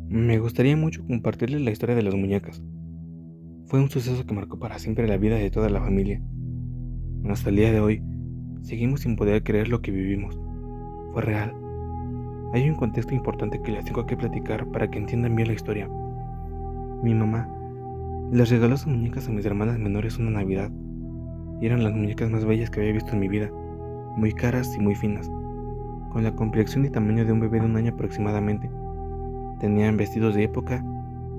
Me gustaría mucho compartirles la historia de las muñecas. Fue un suceso que marcó para siempre la vida de toda la familia. Hasta el día de hoy, seguimos sin poder creer lo que vivimos. Fue real. Hay un contexto importante que les tengo que platicar para que entiendan bien la historia. Mi mamá les regaló sus muñecas a mis hermanas menores una Navidad. Y eran las muñecas más bellas que había visto en mi vida, muy caras y muy finas, con la complexión y tamaño de un bebé de un año aproximadamente. Tenían vestidos de época,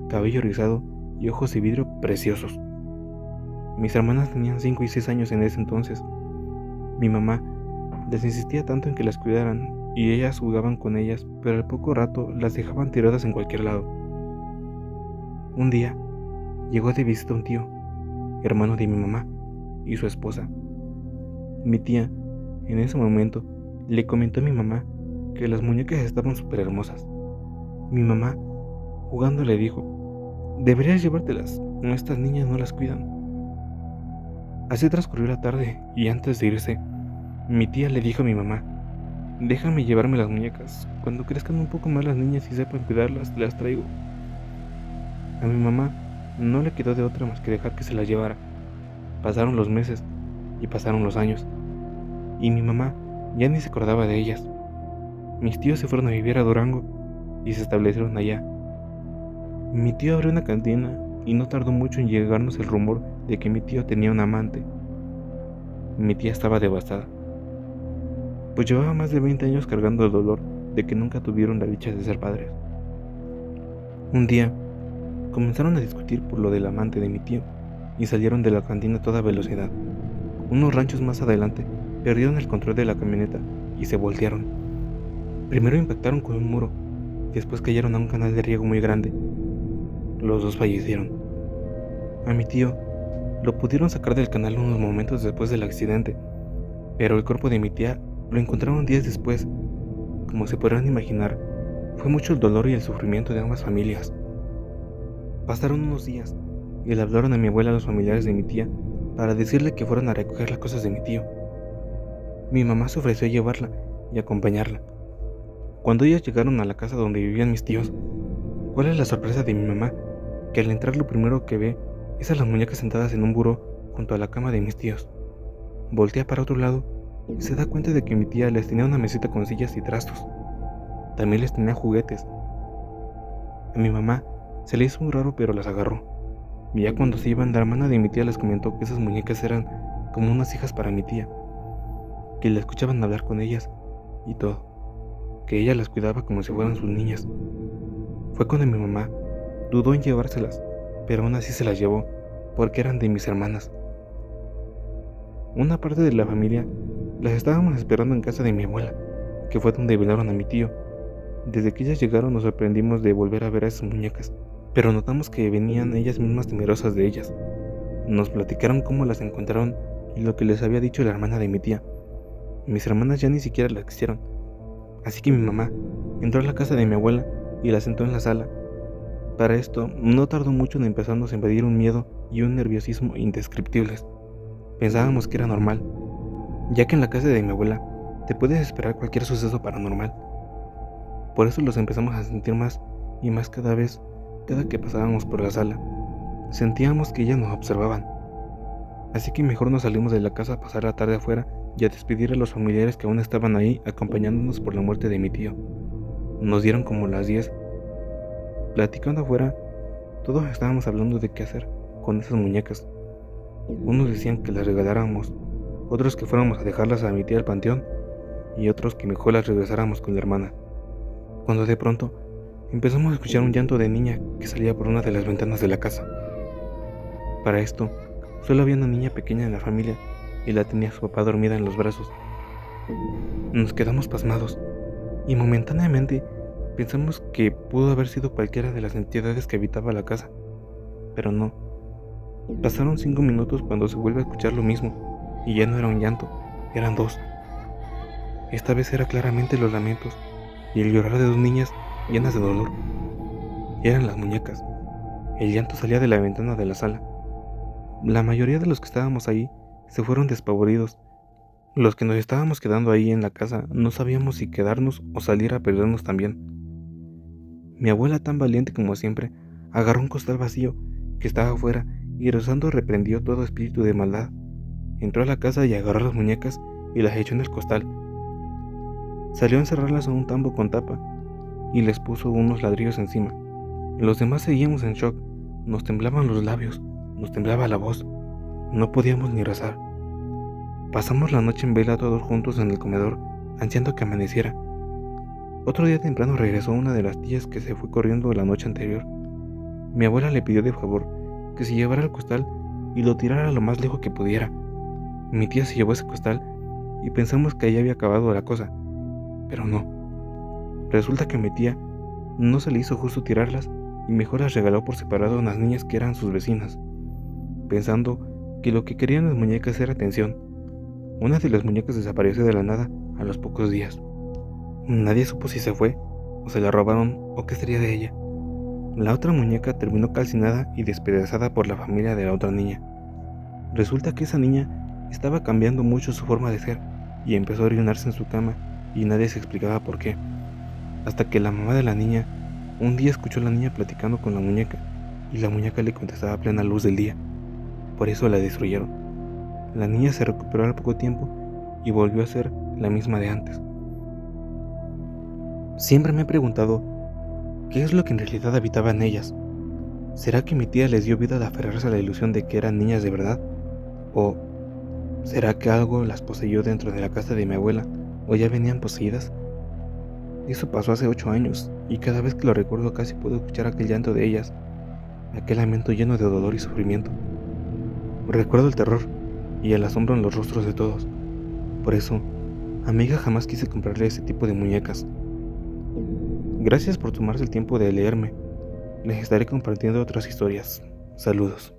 cabello rizado y ojos de vidrio preciosos. Mis hermanas tenían 5 y 6 años en ese entonces. Mi mamá les insistía tanto en que las cuidaran y ellas jugaban con ellas, pero al poco rato las dejaban tiradas en cualquier lado. Un día llegó de visita un tío, hermano de mi mamá, y su esposa. Mi tía, en ese momento, le comentó a mi mamá que las muñecas estaban súper hermosas. Mi mamá, jugando, le dijo: deberías llevártelas, estas niñas no las cuidan. Así transcurrió la tarde y antes de irse, mi tía le dijo a mi mamá: déjame llevarme las muñecas, cuando crezcan un poco más las niñas y sepan cuidarlas, te las traigo. A mi mamá no le quedó de otra más que dejar que se las llevara. Pasaron los meses y pasaron los años, y mi mamá ya ni se acordaba de ellas. Mis tíos se fueron a vivir a Durango y se establecieron allá. Mi tío abrió una cantina y no tardó mucho en llegarnos el rumor de que mi tío tenía un amante. Mi tía estaba devastada, pues llevaba más de 20 años cargando el dolor de que nunca tuvieron la dicha de ser padres. Un día, comenzaron a discutir por lo del amante de mi tío y salieron de la cantina a toda velocidad. Unos ranchos más adelante perdieron el control de la camioneta y se voltearon. Primero impactaron con un muro, después cayeron a un canal de riego muy grande. Los dos fallecieron. A mi tío lo pudieron sacar del canal unos momentos después del accidente, pero el cuerpo de mi tía lo encontraron días después. Como se podrán imaginar, fue mucho el dolor y el sufrimiento de ambas familias. Pasaron unos días y le hablaron a mi abuela a los familiares de mi tía para decirle que fueran a recoger las cosas de mi tío. Mi mamá se ofreció a llevarla y acompañarla. Cuando ellas llegaron a la casa donde vivían mis tíos, ¿cuál es la sorpresa de mi mamá? Que al entrar lo primero que ve es a las muñecas sentadas en un buró junto a la cama de mis tíos. Voltea para otro lado y se da cuenta de que mi tía les tenía una mesita con sillas y trastos. También les tenía juguetes. A mi mamá se le hizo muy raro, pero las agarró. Y ya cuando se iban, la hermana de mi tía les comentó que esas muñecas eran como unas hijas para mi tía, que la escuchaban hablar con ellas y todo, que ella las cuidaba como si fueran sus niñas. Fue cuando mi mamá dudó en llevárselas, pero aún así se las llevó, porque eran de mis hermanas. Una parte de la familia las estábamos esperando en casa de mi abuela, que fue donde velaron a mi tío. Desde que ellas llegaron nos sorprendimos de volver a ver a esas muñecas, pero notamos que venían ellas mismas temerosas de ellas. Nos platicaron cómo las encontraron y lo que les había dicho la hermana de mi tía. Mis hermanas ya ni siquiera las quisieron, así que mi mamá entró a la casa de mi abuela y la sentó en la sala. Para esto no tardó mucho en empezarnos a invadir un miedo y un nerviosismo indescriptibles. Pensábamos que era normal, ya que en la casa de mi abuela te puedes esperar cualquier suceso paranormal. Por eso los empezamos a sentir más y más cada que pasábamos por la sala. Sentíamos que ellas nos observaban. Así que mejor nos salimos de la casa a pasar la tarde afuera y a despedir a los familiares que aún estaban ahí acompañándonos por la muerte de mi tío. Nos dieron como las 10. Platicando afuera, todos estábamos hablando de qué hacer con esas muñecas. Unos decían que las regaláramos, otros que fuéramos a dejarlas a mi tía al panteón y otros que mejor las regresáramos con la hermana. Cuando de pronto empezamos a escuchar un llanto de niña que salía por una de las ventanas de la casa. Para esto, solo había una niña pequeña en la familia y la tenía su papá dormida en los brazos. Nos quedamos pasmados y momentáneamente pensamos que pudo haber sido cualquiera de las entidades que habitaba la casa, pero no. Pasaron 5 minutos cuando se vuelve a escuchar lo mismo y ya no era un llanto, eran dos. Esta vez era claramente los lamentos y el llorar de dos niñas llenas de dolor. Eran las muñecas. El llanto salía de la ventana de la sala. La mayoría de los que estábamos ahí se fueron despavoridos. Los que nos estábamos quedando ahí en la casa no sabíamos si quedarnos o salir a perdernos también. Mi abuela, tan valiente como siempre, agarró un costal vacío que estaba afuera y rezando reprendió todo espíritu de maldad. Entró a la casa y agarró las muñecas y las echó en el costal. Salió a encerrarlas en un tambo con tapa y les puso unos ladrillos encima. Los demás seguíamos en shock. Nos temblaban los labios, nos temblaba la voz. No podíamos ni rezar. Pasamos la noche en vela todos juntos en el comedor, ansiando que amaneciera. Otro día temprano regresó una de las tías que se fue corriendo la noche anterior. Mi abuela le pidió de favor que se llevara el costal y lo tirara lo más lejos que pudiera. Mi tía se llevó ese costal y pensamos que ahí había acabado la cosa, pero no. Resulta que a mi tía no se le hizo justo tirarlas y mejor las regaló por separado a unas niñas que eran sus vecinas, pensando que lo que querían las muñecas era atención. Una de las muñecas desapareció de la nada a los pocos días. Nadie supo si se fue, o se la robaron, o qué sería de ella. La otra muñeca terminó calcinada y despedazada por la familia de la otra niña. Resulta que esa niña estaba cambiando mucho su forma de ser y empezó a orinarse en su cama y nadie se explicaba por qué. Hasta que la mamá de la niña un día escuchó a la niña platicando con la muñeca y la muñeca le contestaba a plena luz del día. Por eso la destruyeron. La niña se recuperó al poco tiempo y volvió a ser la misma de antes. Siempre me he preguntado qué es lo que en realidad habitaba en ellas. ¿Será que mi tía les dio vida al aferrarse a la ilusión de que eran niñas de verdad? ¿O será que algo las poseyó dentro de la casa de mi abuela? ¿O ya venían poseídas? Eso pasó hace 8 años y cada vez que lo recuerdo casi puedo escuchar aquel llanto de ellas, aquel lamento lleno de dolor y sufrimiento. Recuerdo el terror y el asombro en los rostros de todos. Por eso, a mi hija jamás quise comprarle ese tipo de muñecas. Gracias por tomarse el tiempo de leerme. Les estaré compartiendo otras historias. Saludos.